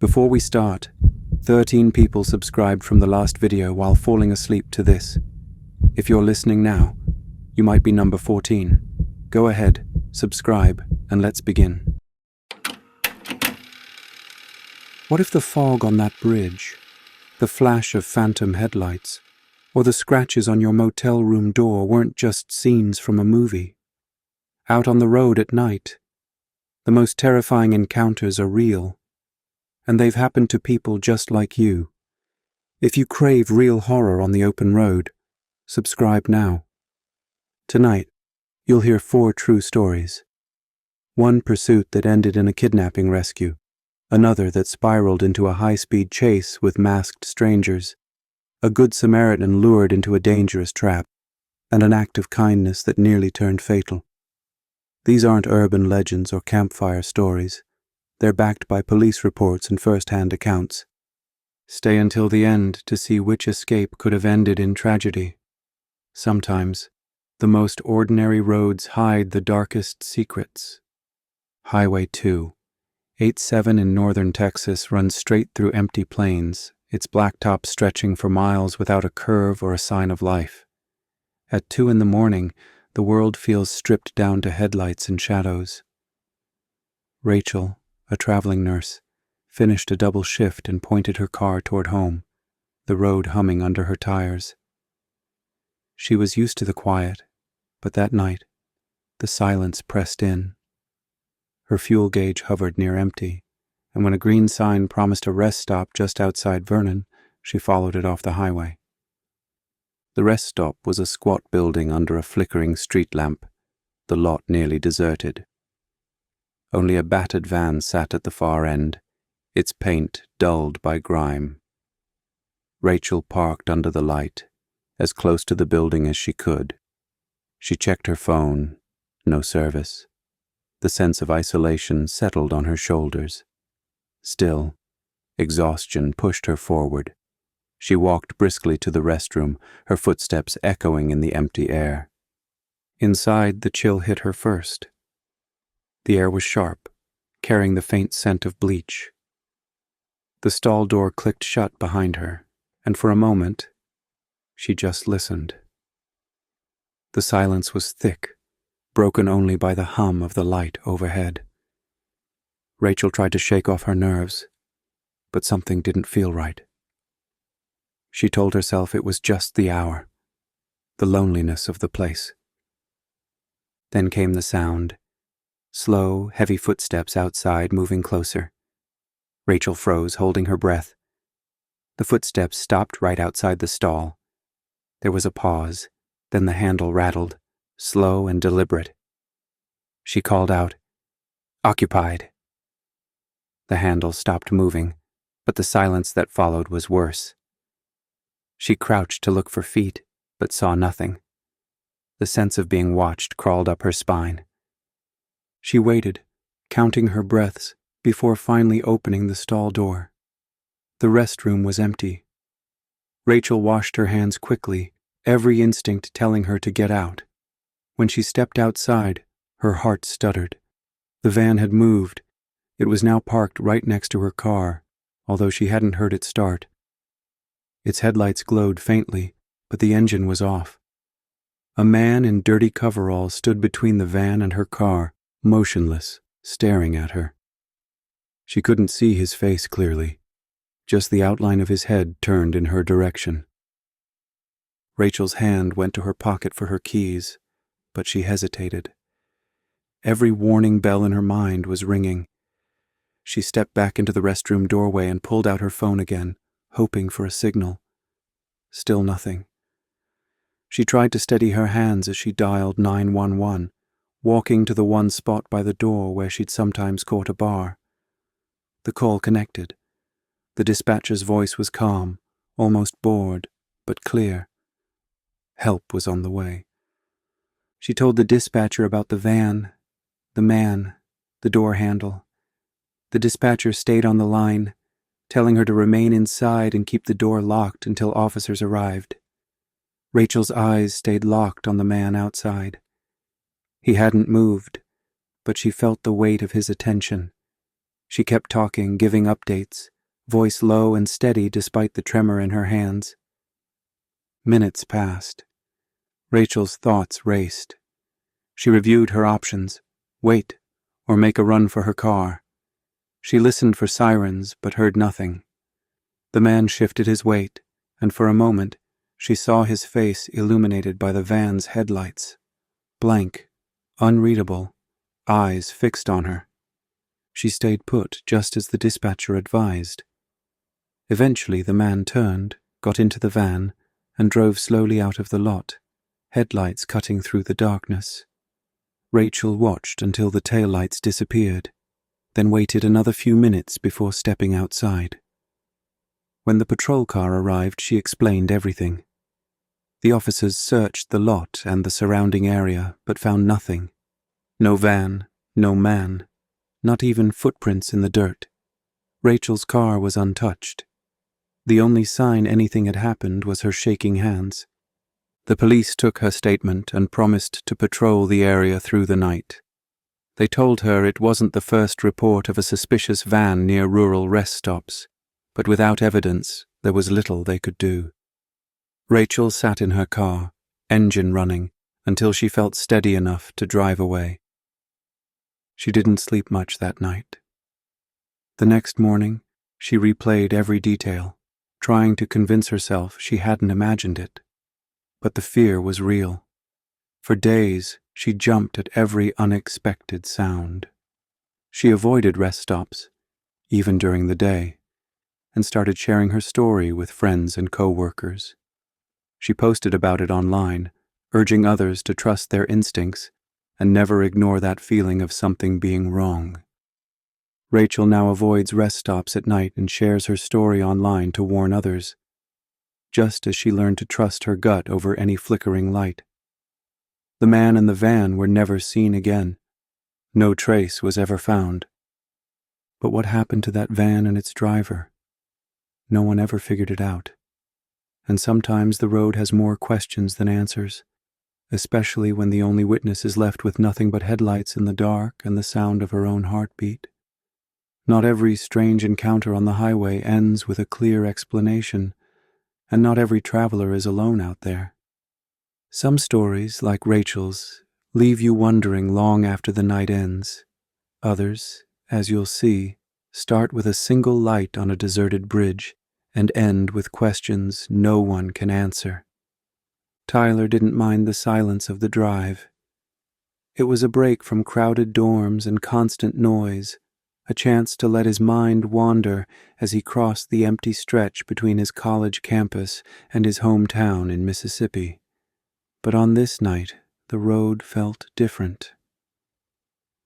Before we start, 13 people subscribed from the last video while falling asleep to this. If you're listening now, you might be number 14. Go ahead, subscribe, and let's begin. What if the fog on that bridge, the flash of phantom headlights, or the scratches on your motel room door weren't just scenes from a movie? Out on the road at night, the most terrifying encounters are real, and they've happened to people just like you. If you crave real horror on the open road, subscribe now. Tonight, you'll hear 4 true stories. One pursuit that ended in a kidnapping rescue, another that spiraled into a high-speed chase with masked strangers, a good Samaritan lured into a dangerous trap, and an act of kindness that nearly turned fatal. These aren't urban legends or campfire stories. They're backed by police reports and first-hand accounts. Stay until the end to see which escape could have ended in tragedy. Sometimes, the most ordinary roads hide the darkest secrets. Highway 2, 87 in northern Texas, runs straight through empty plains, its blacktop stretching for miles without a curve or a sign of life. At 2 in the morning, the world feels stripped down to headlights and shadows. Rachel, a traveling nurse, finished a double shift and pointed her car toward home, the road humming under her tires. She was used to the quiet, but that night, the silence pressed in. Her fuel gauge hovered near empty, and when a green sign promised a rest stop just outside Vernon, she followed it off the highway. The rest stop was a squat building under a flickering street lamp, the lot nearly deserted. Only a battered van sat at the far end, its paint dulled by grime. Rachel parked under the light, as close to the building as she could. She checked her phone. No service. The sense of isolation settled on her shoulders. Still, exhaustion pushed her forward. She walked briskly to the restroom, her footsteps echoing in the empty air. Inside, the chill hit her first. The air was sharp, carrying the faint scent of bleach. The stall door clicked shut behind her, and for a moment, she just listened. The silence was thick, broken only by the hum of the light overhead. Rachel tried to shake off her nerves, but something didn't feel right. She told herself it was just the hour, the loneliness of the place. Then came the sound. Slow, heavy footsteps outside, moving closer. Rachel froze, holding her breath. The footsteps stopped right outside the stall. There was a pause, then the handle rattled, slow and deliberate. She called out, "Occupied." The handle stopped moving, but the silence that followed was worse. She crouched to look for feet, but saw nothing. The sense of being watched crawled up her spine. She waited, counting her breaths, before finally opening the stall door. The restroom was empty. Rachel washed her hands quickly, every instinct telling her to get out. When she stepped outside, her heart stuttered. The van had moved. It was now parked right next to her car, although she hadn't heard it start. Its headlights glowed faintly, but the engine was off. A man in dirty coveralls stood between the van and her car, motionless, staring at her. She couldn't see his face clearly, just the outline of his head turned in her direction. Rachel's hand went to her pocket for her keys, but she hesitated. Every warning bell in her mind was ringing. She stepped back into the restroom doorway and pulled out her phone again, hoping for a signal. Still nothing. She tried to steady her hands as she dialed 911, walking to the one spot by the door where she'd sometimes caught a bar. The call connected. The dispatcher's voice was calm, almost bored, but clear. Help was on the way. She told the dispatcher about the van, the man, the door handle. The dispatcher stayed on the line, telling her to remain inside and keep the door locked until officers arrived. Rachel's eyes stayed locked on the man outside. He hadn't moved, but she felt the weight of his attention. She kept talking, giving updates, voice low and steady despite the tremor in her hands. Minutes passed. Rachel's thoughts raced. She reviewed her options: wait, or make a run for her car. She listened for sirens, but heard nothing. The man shifted his weight, and for a moment she saw his face illuminated by the van's headlights. Blank, unreadable, eyes fixed on her. She stayed put, just as the dispatcher advised. Eventually the man turned, got into the van, and drove slowly out of the lot, headlights cutting through the darkness. Rachel watched until the taillights disappeared, then waited another few minutes before stepping outside. When the patrol car arrived, she explained everything. The officers searched the lot and the surrounding area, but found nothing. No van, no man, not even footprints in the dirt. Rachel's car was untouched. The only sign anything had happened was her shaking hands. The police took her statement and promised to patrol the area through the night. They told her it wasn't the first report of a suspicious van near rural rest stops, but without evidence, there was little they could do. Rachel sat in her car, engine running, until she felt steady enough to drive away. She didn't sleep much that night. The next morning, she replayed every detail, trying to convince herself she hadn't imagined it. But the fear was real. For days, she jumped at every unexpected sound. She avoided rest stops, even during the day, and started sharing her story with friends and co-workers. She posted about it online, urging others to trust their instincts and never ignore that feeling of something being wrong. Rachel now avoids rest stops at night and shares her story online to warn others, just as she learned to trust her gut over any flickering light. The man and the van were never seen again. No trace was ever found. But what happened to that van and its driver? No one ever figured it out. And sometimes the road has more questions than answers, especially when the only witness is left with nothing but headlights in the dark and the sound of her own heartbeat. Not every strange encounter on the highway ends with a clear explanation, and not every traveler is alone out there. Some stories, like Rachel's, leave you wondering long after the night ends. Others, as you'll see, start with a single light on a deserted bridge and end with questions no one can answer. Tyler didn't mind the silence of the drive. It was a break from crowded dorms and constant noise, a chance to let his mind wander as he crossed the empty stretch between his college campus and his hometown in Mississippi. But on this night, the road felt different.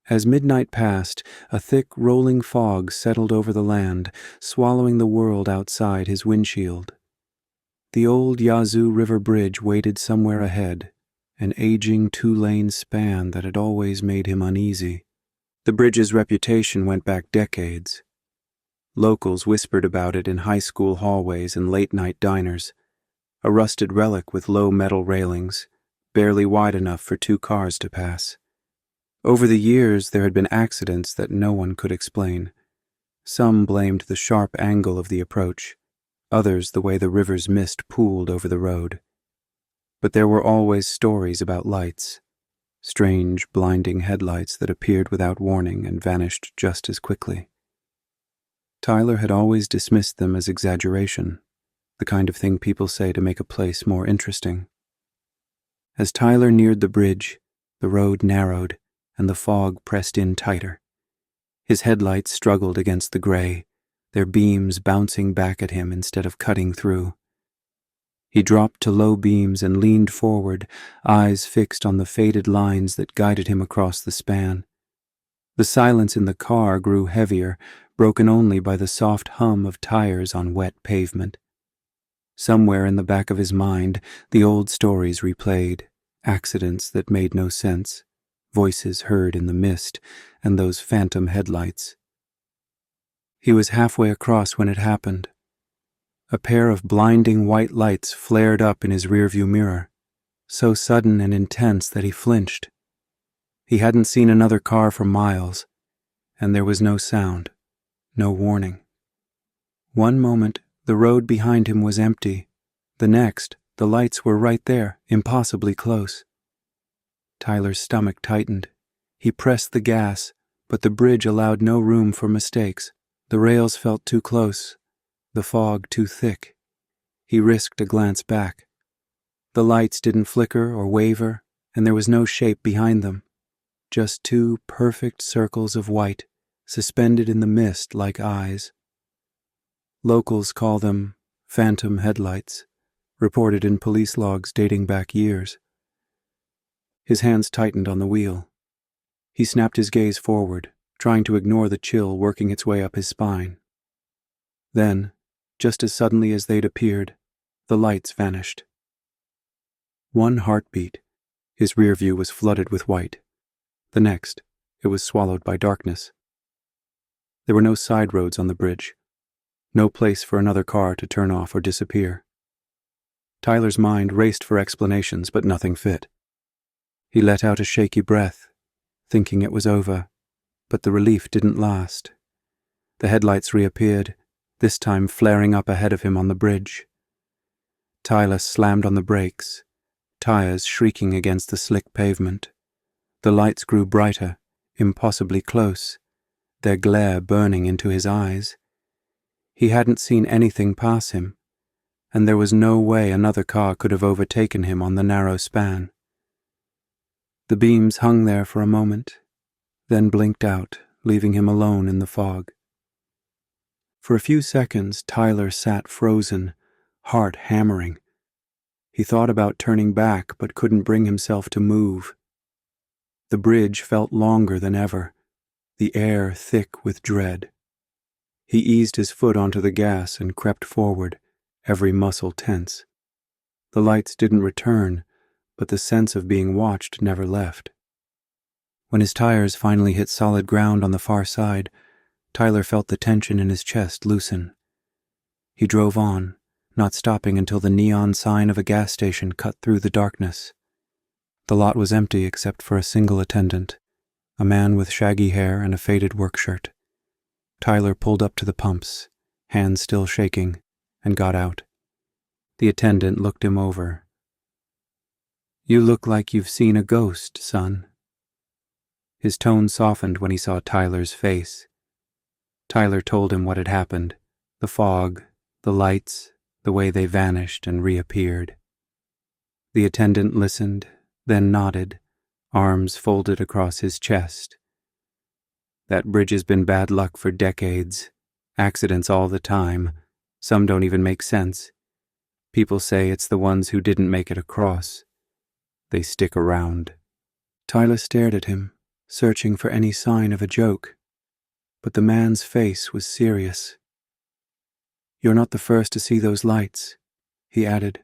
As midnight passed, a thick, rolling fog settled over the land, swallowing the world outside his windshield. The old Yazoo River Bridge waited somewhere ahead, an aging two-lane span that had always made him uneasy. The bridge's reputation went back decades. Locals whispered about it in high school hallways and late-night diners, a rusted relic with low metal railings, barely wide enough for 2 cars to pass. Over the years, there had been accidents that no one could explain. Some blamed the sharp angle of the approach, others the way the river's mist pooled over the road. But there were always stories about lights, strange, blinding headlights that appeared without warning and vanished just as quickly. Tyler had always dismissed them as exaggeration, the kind of thing people say to make a place more interesting. As Tyler neared the bridge, the road narrowed and the fog pressed in tighter. His headlights struggled against the gray, their beams bouncing back at him instead of cutting through. He dropped to low beams and leaned forward, eyes fixed on the faded lines that guided him across the span. The silence in the car grew heavier, broken only by the soft hum of tires on wet pavement. Somewhere in the back of his mind, the old stories replayed, accidents that made no sense, voices heard in the mist, and those phantom headlights. He was halfway across when it happened. A pair of blinding white lights flared up in his rearview mirror, so sudden and intense that he flinched. He hadn't seen another car for miles, and there was no sound, no warning. One moment, the road behind him was empty. The next, the lights were right there, impossibly close. Tyler's stomach tightened. He pressed the gas, but the bridge allowed no room for mistakes. The rails felt too close, the fog too thick. He risked a glance back. The lights didn't flicker or waver, and there was no shape behind them. Just two perfect circles of white, suspended in the mist like eyes. Locals call them phantom headlights, reported in police logs dating back years. His hands tightened on the wheel. He snapped his gaze forward, trying to ignore the chill working its way up his spine. Then, just as suddenly as they'd appeared, the lights vanished. One heartbeat, his rear view was flooded with white. The next, it was swallowed by darkness. There were no side roads on the bridge, no place for another car to turn off or disappear. Tyler's mind raced for explanations, but nothing fit. He let out a shaky breath, thinking it was over, but the relief didn't last. The headlights reappeared, this time flaring up ahead of him on the bridge. Tyler slammed on the brakes, tires shrieking against the slick pavement. The lights grew brighter, impossibly close, their glare burning into his eyes. He hadn't seen anything pass him, and there was no way another car could have overtaken him on the narrow span. The beams hung there for a moment, then blinked out, leaving him alone in the fog. For a few seconds, Tyler sat frozen, heart hammering. He thought about turning back, but couldn't bring himself to move. The bridge felt longer than ever, the air thick with dread. He eased his foot onto the gas and crept forward, every muscle tense. The lights didn't return, but the sense of being watched never left. When his tires finally hit solid ground on the far side, Tyler felt the tension in his chest loosen. He drove on, not stopping until the neon sign of a gas station cut through the darkness. The lot was empty except for a single attendant, a man with shaggy hair and a faded work shirt. Tyler pulled up to the pumps, hands still shaking, and got out. The attendant looked him over. "You look like you've seen a ghost, son." His tone softened when he saw Tyler's face. Tyler told him what had happened, the fog, the lights, the way they vanished and reappeared. The attendant listened, then nodded, arms folded across his chest. "That bridge has been bad luck for decades. Accidents all the time. Some don't even make sense. People say it's the ones who didn't make it across. They stick around." Tyler stared at him, searching for any sign of a joke. But the man's face was serious. "You're not the first to see those lights," he added.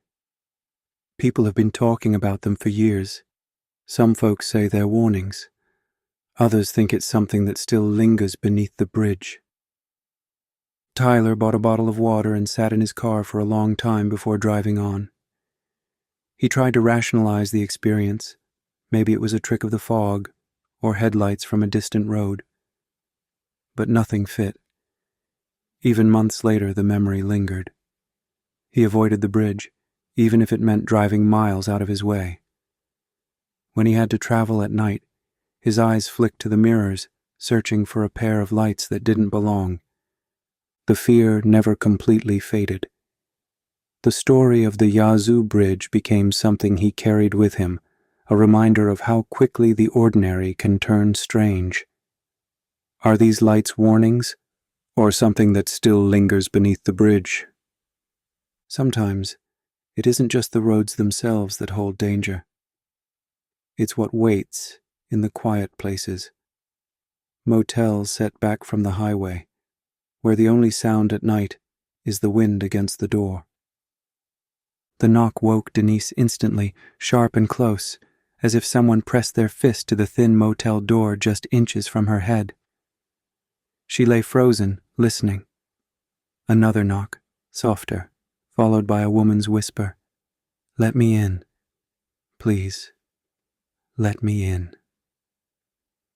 "People have been talking about them for years. Some folks say they're warnings. Others think it's something that still lingers beneath the bridge." Tyler bought a bottle of water and sat in his car for a long time before driving on. He tried to rationalize the experience. Maybe it was a trick of the fog, or headlights from a distant road. But nothing fit. Even months later, the memory lingered. He avoided the bridge, even if it meant driving miles out of his way. When he had to travel at night, his eyes flicked to the mirrors, searching for a pair of lights that didn't belong. The fear never completely faded. The story of the Yazoo Bridge became something he carried with him, a reminder of how quickly the ordinary can turn strange. Are these lights warnings, or something that still lingers beneath the bridge? Sometimes, it isn't just the roads themselves that hold danger. It's what waits in the quiet places. Motels set back from the highway, where the only sound at night is the wind against the door. The knock woke Denise instantly, sharp and close, as if someone pressed their fist to the thin motel door just inches from her head. She lay frozen, listening. Another knock, softer, followed by a woman's whisper. "Let me in. Please, let me in."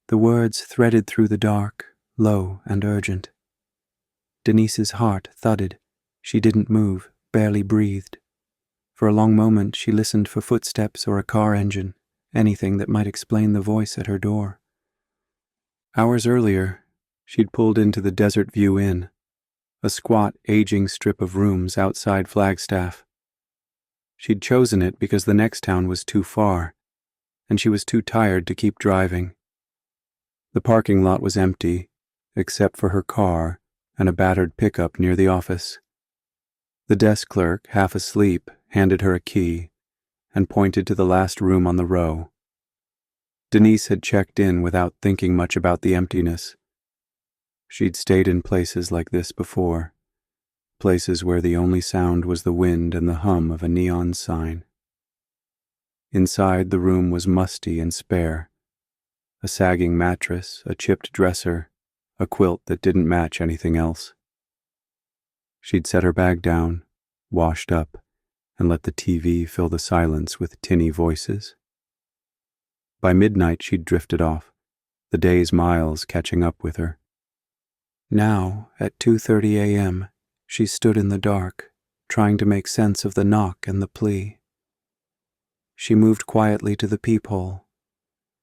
The words threaded through the dark, low and urgent. Denise's heart thudded. She didn't move, barely breathed. For a long moment she listened for footsteps or a car engine, anything that might explain the voice at her door. Hours earlier, she'd pulled into the Desert View Inn, a squat, aging strip of rooms outside Flagstaff. She'd chosen it because the next town was too far, and she was too tired to keep driving. The parking lot was empty, except for her car and a battered pickup near the office. The desk clerk, half asleep, handed her a key and pointed to the last room on the row. Denise had checked in without thinking much about the emptiness. She'd stayed in places like this before, places where the only sound was the wind and the hum of a neon sign. Inside, the room was musty and spare. A sagging mattress, a chipped dresser, a quilt that didn't match anything else. She'd set her bag down, washed up, and let the TV fill the silence with tinny voices. By midnight she'd drifted off, the day's miles catching up with her. Now, at 2:30 a.m., she stood in the dark, trying to make sense of the knock and the plea. She moved quietly to the peephole.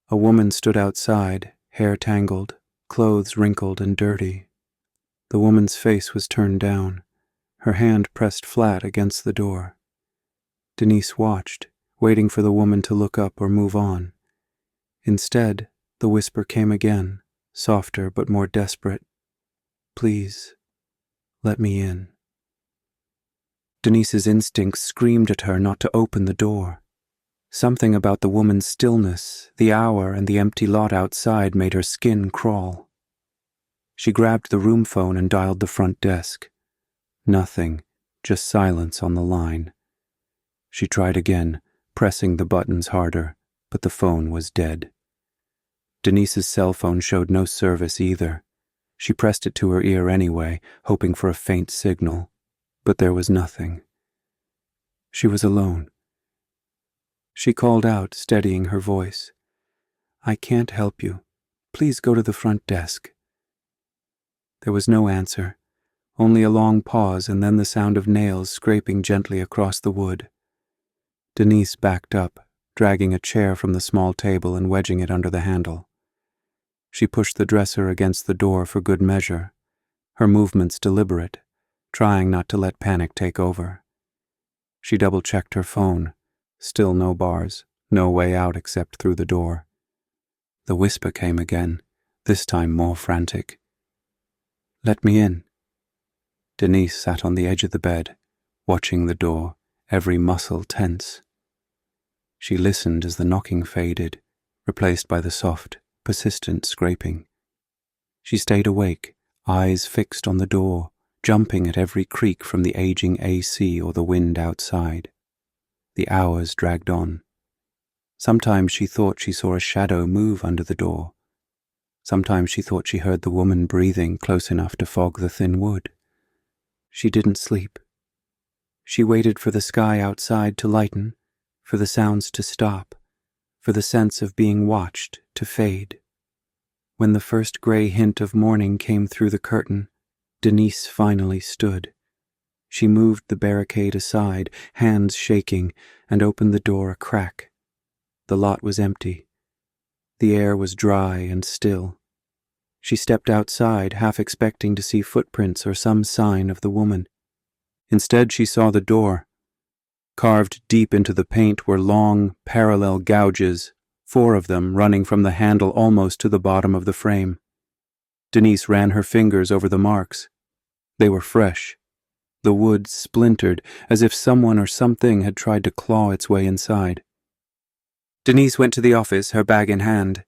A woman stood outside, hair tangled, clothes wrinkled and dirty. The woman's face was turned down, her hand pressed flat against the door. Denise watched, waiting for the woman to look up or move on. Instead, the whisper came again, softer but more desperate. "Please, let me in." Denise's instincts screamed at her not to open the door. Something about the woman's stillness, the hour, and the empty lot outside made her skin crawl. She grabbed the room phone and dialed the front desk. Nothing, just silence on the line. She tried again, pressing the buttons harder, but the phone was dead. Denise's cell phone showed no service either. She pressed it to her ear anyway, hoping for a faint signal, but there was nothing. She was alone. She called out, steadying her voice. "I can't help you. Please go to the front desk." There was no answer, only a long pause and then the sound of nails scraping gently across the wood. Denise backed up, dragging a chair from the small table and wedging it under the handle. She pushed the dresser against the door for good measure, her movements deliberate, trying not to let panic take over. She double-checked her phone. Still no bars, no way out except through the door. The whisper came again, this time more frantic. "Let me in." Denise sat on the edge of the bed, watching the door, every muscle tense. She listened as the knocking faded, replaced by the soft, persistent scraping. She stayed awake, eyes fixed on the door, jumping at every creak from the aging AC or the wind outside. The hours dragged on. Sometimes she thought she saw a shadow move under the door. Sometimes she thought she heard the woman breathing close enough to fog the thin wood. She didn't sleep. She waited for the sky outside to lighten, for the sounds to stop, for the sense of being watched to fade. When the first gray hint of morning came through the curtain, Denise finally stood. She moved the barricade aside, hands shaking, and opened the door a crack. The lot was empty. The air was dry and still. She stepped outside, half expecting to see footprints or some sign of the woman. Instead, she saw the door. Carved deep into the paint were long, parallel gouges, 4 of them running from the handle almost to the bottom of the frame. Denise ran her fingers over the marks. They were fresh. The wood splintered, as if someone or something had tried to claw its way inside. Denise went to the office, her bag in hand.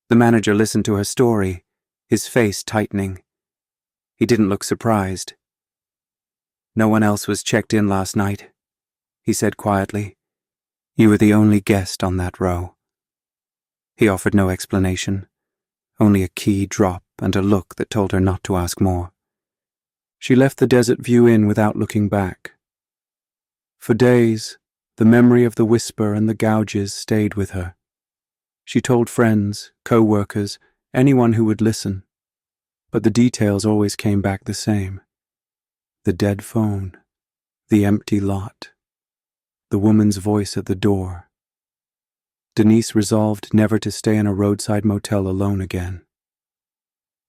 The manager listened to her story, his face tightening. He didn't look surprised. "No one else was checked in last night," he said quietly. "You were the only guest on that row." He offered no explanation, only a key drop and a look that told her not to ask more. She left the Desert View Inn without looking back. For days, the memory of the whisper and the gouges stayed with her. She told friends, co-workers, anyone who would listen. But the details always came back the same. The dead phone. The empty lot. The woman's voice at the door. Denise resolved never to stay in a roadside motel alone again.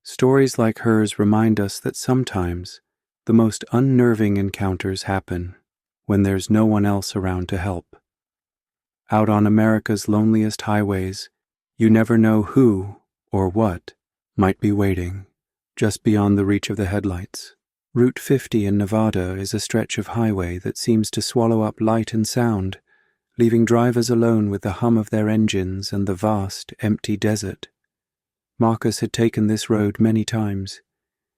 Stories like hers remind us that sometimes the most unnerving encounters happen when there's no one else around to help. Out on America's loneliest highways, you never know who or what might be waiting just beyond the reach of the headlights. Route 50 in Nevada is a stretch of highway that seems to swallow up light and sound, leaving drivers alone with the hum of their engines and the vast, empty desert. Marcus had taken this road many times,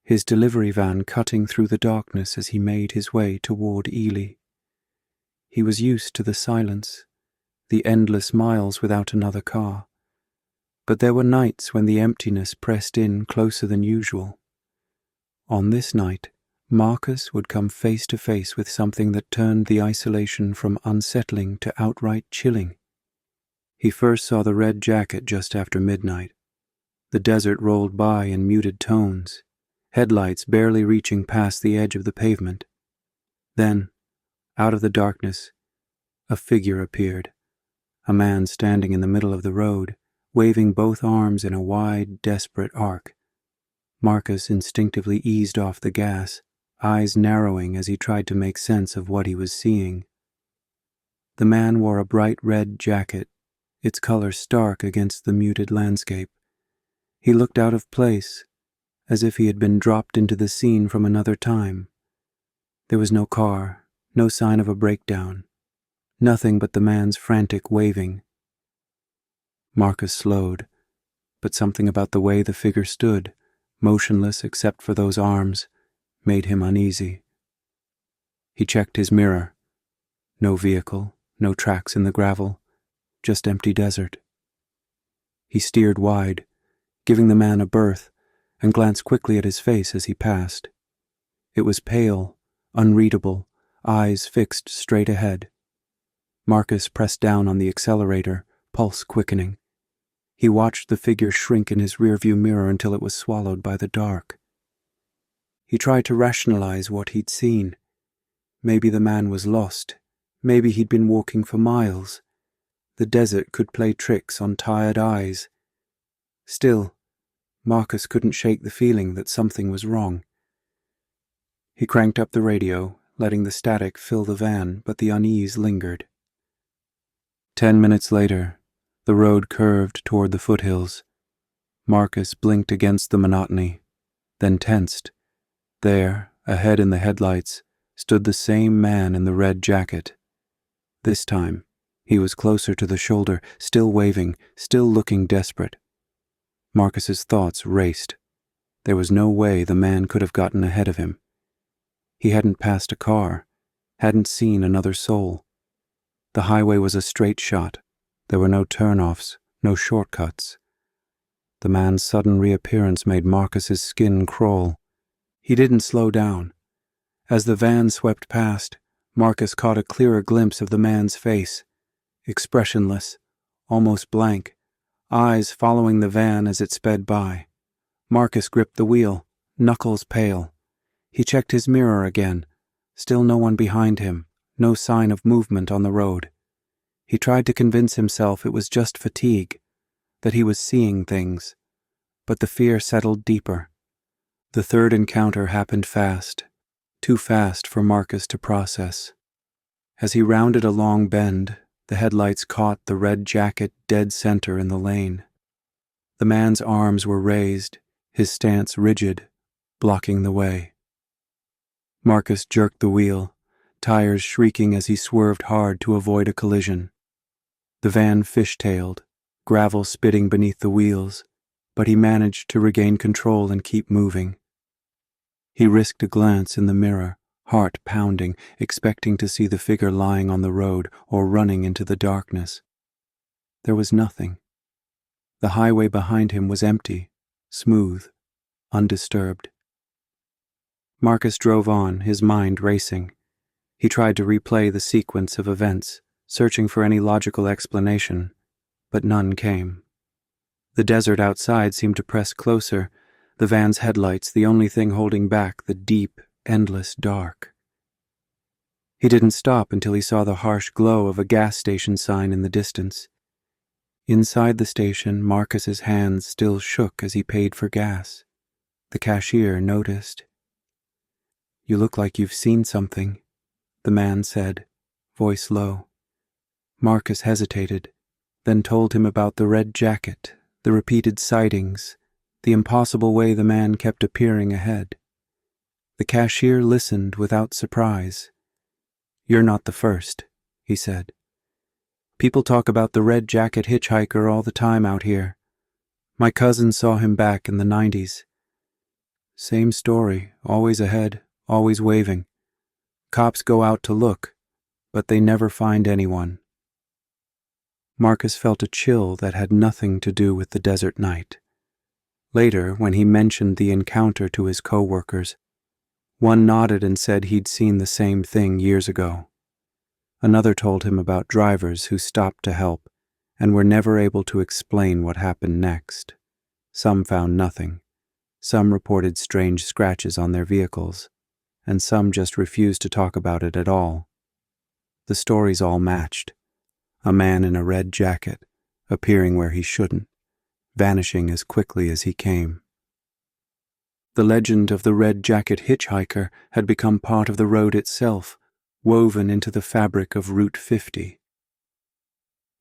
his delivery van cutting through the darkness as he made his way toward Ely. He was used to the silence, the endless miles without another car. But there were nights when the emptiness pressed in closer than usual. On this night, Marcus would come face to face with something that turned the isolation from unsettling to outright chilling. He first saw the red jacket just after midnight. The desert rolled by in muted tones, headlights barely reaching past the edge of the pavement. Then, out of the darkness, a figure appeared, a man standing in the middle of the road, waving both arms in a wide, desperate arc. Marcus instinctively eased off the gas, eyes narrowing as he tried to make sense of what he was seeing. The man wore a bright red jacket, its color stark against the muted landscape. He looked out of place, as if he had been dropped into the scene from another time. There was no car, no sign of a breakdown, nothing but the man's frantic waving. Marcus slowed, but something about the way the figure stood, motionless except for those arms, made him uneasy. He checked his mirror. No vehicle, no tracks in the gravel, just empty desert. He steered wide, giving the man a berth, and glanced quickly at his face as he passed. It was pale, unreadable, eyes fixed straight ahead. Marcus pressed down on the accelerator, pulse quickening. He watched the figure shrink in his rearview mirror until it was swallowed by the dark. He tried to rationalize what he'd seen. Maybe the man was lost. Maybe he'd been walking for miles. The desert could play tricks on tired eyes. Still, Marcus couldn't shake the feeling that something was wrong. He cranked up the radio, letting the static fill the van, but the unease lingered. 10 minutes later, the road curved toward the foothills. Marcus blinked against the monotony, then tensed. There, ahead in the headlights, stood the same man in the red jacket. This time, he was closer to the shoulder, still waving, still looking desperate. Marcus's thoughts raced. There was no way the man could have gotten ahead of him. He hadn't passed a car, hadn't seen another soul. The highway was a straight shot. There were no turnoffs, no shortcuts. The man's sudden reappearance made Marcus's skin crawl. He didn't slow down. As the van swept past, Marcus caught a clearer glimpse of the man's face, expressionless, almost blank, eyes following the van as it sped by. Marcus gripped the wheel, knuckles pale. He checked his mirror again. Still no one behind him, no sign of movement on the road. He tried to convince himself it was just fatigue, that he was seeing things, but the fear settled deeper. The third encounter happened fast, too fast for Marcus to process. As he rounded a long bend, the headlights caught the red jacket dead center in the lane. The man's arms were raised, his stance rigid, blocking the way. Marcus jerked the wheel, tires shrieking as he swerved hard to avoid a collision. The van fishtailed, gravel spitting beneath the wheels, but he managed to regain control and keep moving. He risked a glance in the mirror, heart pounding, expecting to see the figure lying on the road or running into the darkness. There was nothing. The highway behind him was empty, smooth, undisturbed. Marcus drove on, his mind racing. He tried to replay the sequence of events, searching for any logical explanation, but none came. The desert outside seemed to press closer, the van's headlights the only thing holding back the deep, endless dark. He didn't stop until he saw the harsh glow of a gas station sign in the distance. Inside the station, Marcus's hands still shook as he paid for gas. The cashier noticed. "You look like you've seen something," the man said, voice low. Marcus hesitated, then told him about the red jacket, the repeated sightings, the impossible way the man kept appearing ahead. The cashier listened without surprise. "You're not the first," he said. "People talk about the red jacket hitchhiker all the time out here. My cousin saw him back in the 90s. Same story, always ahead, always waving. Cops go out to look, but they never find anyone." Marcus felt a chill that had nothing to do with the desert night. Later, when he mentioned the encounter to his co-workers, one nodded and said he'd seen the same thing years ago. Another told him about drivers who stopped to help and were never able to explain what happened next. Some found nothing. Some reported strange scratches on their vehicles, and some just refused to talk about it at all. The stories all matched. A man in a red jacket, appearing where he shouldn't, vanishing as quickly as he came. The legend of the red jacket hitchhiker had become part of the road itself, woven into the fabric of Route 50.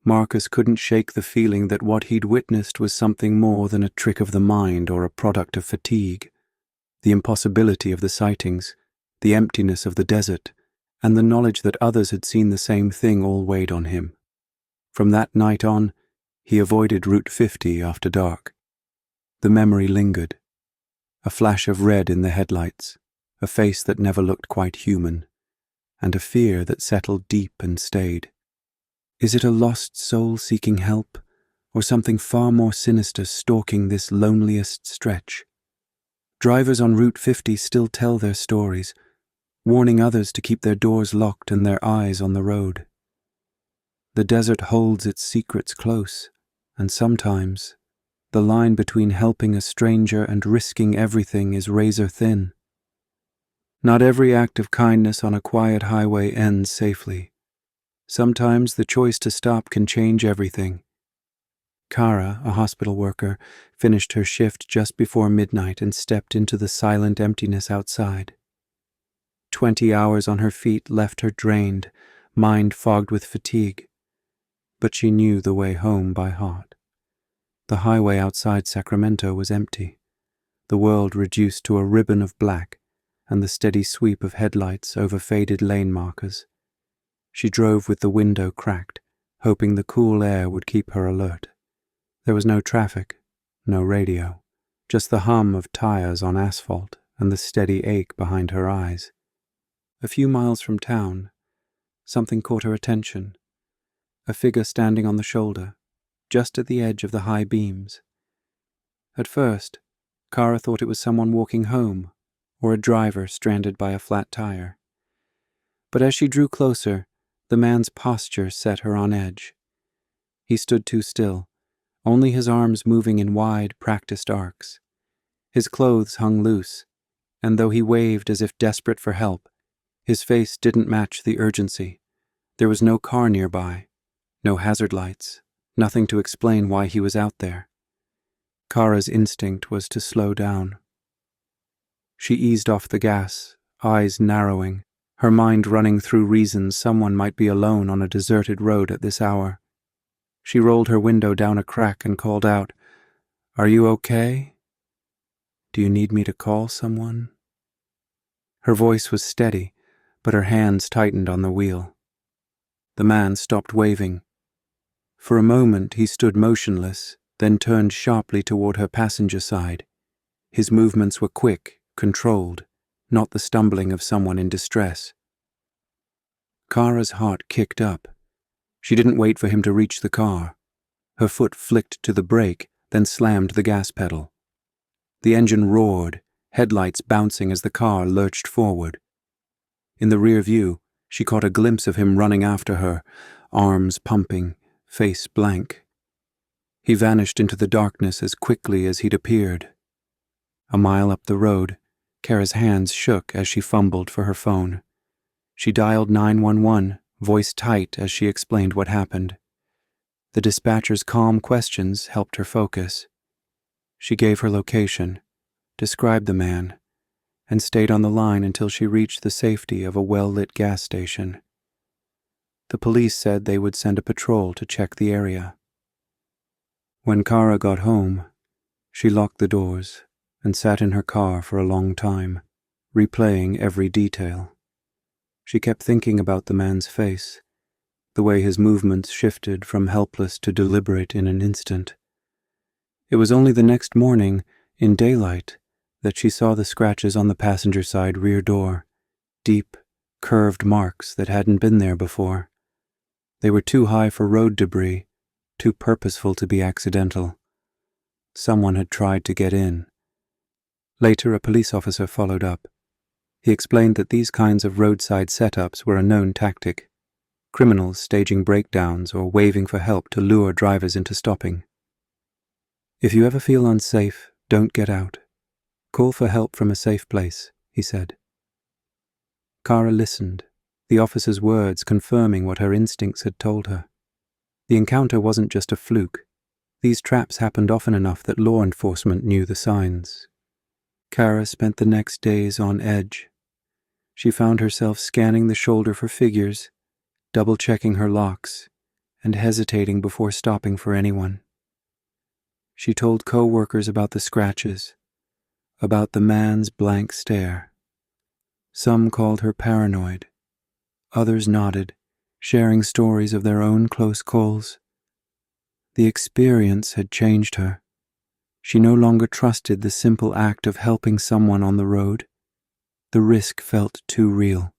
Marcus couldn't shake the feeling that what he'd witnessed was something more than a trick of the mind or a product of fatigue. The impossibility of the sightings, the emptiness of the desert, and the knowledge that others had seen the same thing all weighed on him. From that night on, he avoided Route 50 after dark. The memory lingered. A flash of red in the headlights, a face that never looked quite human, and a fear that settled deep and stayed. Is it a lost soul seeking help, or something far more sinister stalking this loneliest stretch? Drivers on Route 50 still tell their stories, warning others to keep their doors locked and their eyes on the road. The desert holds its secrets close, and sometimes the line between helping a stranger and risking everything is razor thin. Not every act of kindness on a quiet highway ends safely. Sometimes the choice to stop can change everything. Kara, a hospital worker, finished her shift just before midnight and stepped into the silent emptiness outside. 20 hours on her feet left her drained, mind fogged with fatigue. But she knew the way home by heart. The highway outside Sacramento was empty, the world reduced to a ribbon of black and the steady sweep of headlights over faded lane markers. She drove with the window cracked, hoping the cool air would keep her alert. There was no traffic, no radio, just the hum of tires on asphalt and the steady ache behind her eyes. A few miles from town, something caught her attention. A figure standing on the shoulder, just at the edge of the high beams. At first, Kara thought it was someone walking home, or a driver stranded by a flat tire. But as she drew closer, the man's posture set her on edge. He stood too still, only his arms moving in wide, practiced arcs. His clothes hung loose, and though he waved as if desperate for help, his face didn't match the urgency. There was no car nearby, no hazard lights, nothing to explain why he was out there. Kara's instinct was to slow down. She eased off the gas, eyes narrowing, her mind running through reasons someone might be alone on a deserted road at this hour. She rolled her window down a crack and called out, "Are you okay? Do you need me to call someone?" Her voice was steady, but her hands tightened on the wheel. The man stopped waving. For a moment he stood motionless, then turned sharply toward her passenger side. His movements were quick, controlled, not the stumbling of someone in distress. Kara's heart kicked up. She didn't wait for him to reach the car. Her foot flicked to the brake, then slammed the gas pedal. The engine roared, headlights bouncing as the car lurched forward. In the rear view, she caught a glimpse of him running after her, arms pumping, face blank. He vanished into the darkness as quickly as he'd appeared. A mile up the road, Kara's hands shook as she fumbled for her phone. She dialed 911, voice tight as she explained what happened. The dispatcher's calm questions helped her focus. She gave her location, described the man, and stayed on the line until she reached the safety of a well-lit gas station. The police said they would send a patrol to check the area. When Kara got home, she locked the doors and sat in her car for a long time, replaying every detail. She kept thinking about the man's face, the way his movements shifted from helpless to deliberate in an instant. It was only the next morning, in daylight, that she saw the scratches on the passenger side rear door, deep, curved marks that hadn't been there before. They were too high for road debris, too purposeful to be accidental. Someone had tried to get in. Later, a police officer followed up. He explained that these kinds of roadside setups were a known tactic, criminals staging breakdowns or waving for help to lure drivers into stopping. "If you ever feel unsafe, don't get out. Call for help from a safe place," he said. Kara listened, the officer's words confirming what her instincts had told her. The encounter wasn't just a fluke. These traps happened often enough that law enforcement knew the signs. Kara spent the next days on edge. She found herself scanning the shoulder for figures, double-checking her locks, and hesitating before stopping for anyone. She told co-workers about the scratches, about the man's blank stare. Some called her paranoid. Others nodded, sharing stories of their own close calls. The experience had changed her. She no longer trusted the simple act of helping someone on the road. The risk felt too real.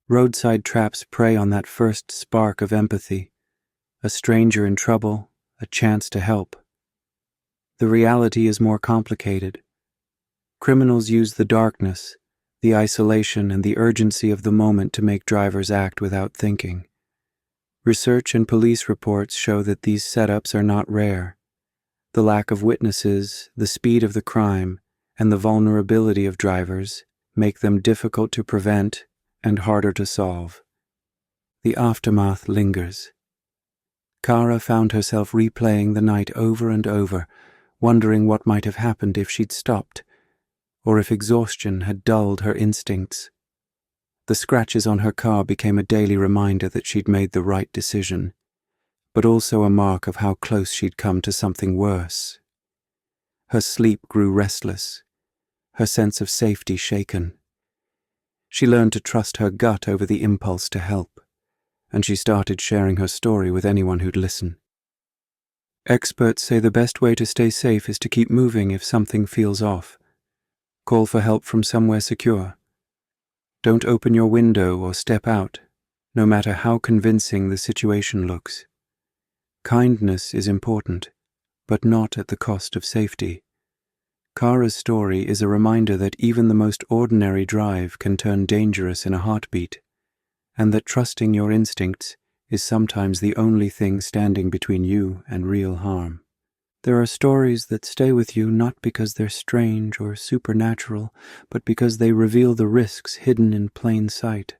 Roadside traps prey on that first spark of empathy, a stranger in trouble, a chance to help. The reality is more complicated. Criminals use the darkness, the isolation, and the urgency of the moment to make drivers act without thinking. Research and police reports show that these setups are not rare. The lack of witnesses, the speed of the crime, and the vulnerability of drivers make them difficult to prevent and harder to solve. The aftermath lingers. Kara found herself replaying the night over and over, wondering what might have happened if she'd stopped, or if exhaustion had dulled her instincts. The scratches on her car became a daily reminder that she'd made the right decision, but also a mark of how close she'd come to something worse. Her sleep grew restless, her sense of safety shaken. She learned to trust her gut over the impulse to help, and she started sharing her story with anyone who'd listen. Experts say the best way to stay safe is to keep moving if something feels off. Call for help from somewhere secure. Don't open your window or step out, no matter how convincing the situation looks. Kindness is important, but not at the cost of safety. Kara's story is a reminder that even the most ordinary drive can turn dangerous in a heartbeat, and that trusting your instincts is sometimes the only thing standing between you and real harm. There are stories that stay with you not because they're strange or supernatural, but because they reveal the risks hidden in plain sight.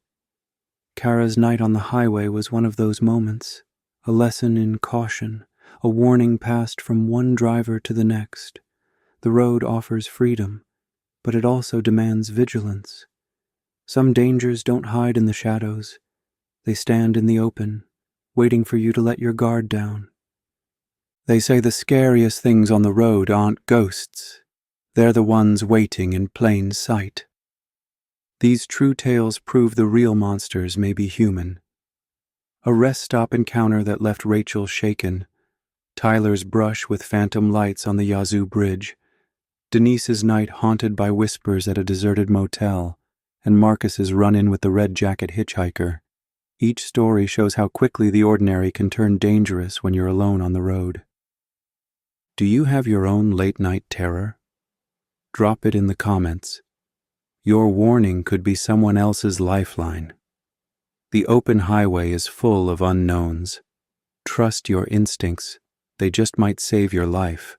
Kara's night on the highway was one of those moments, a lesson in caution, a warning passed from one driver to the next. The road offers freedom, but it also demands vigilance. Some dangers don't hide in the shadows. They stand in the open, waiting for you to let your guard down. They say the scariest things on the road aren't ghosts. They're the ones waiting in plain sight. These true tales prove the real monsters may be human. A rest stop encounter that left Rachel shaken, Tyler's brush with phantom lights on the Yazoo Bridge, Denise's night haunted by whispers at a deserted motel, and Marcus's run-in with the red-jacket hitchhiker. Each story shows how quickly the ordinary can turn dangerous when you're alone on the road. Do you have your own late-night terror? Drop it in the comments. Your warning could be someone else's lifeline. The open highway is full of unknowns. Trust your instincts. They just might save your life.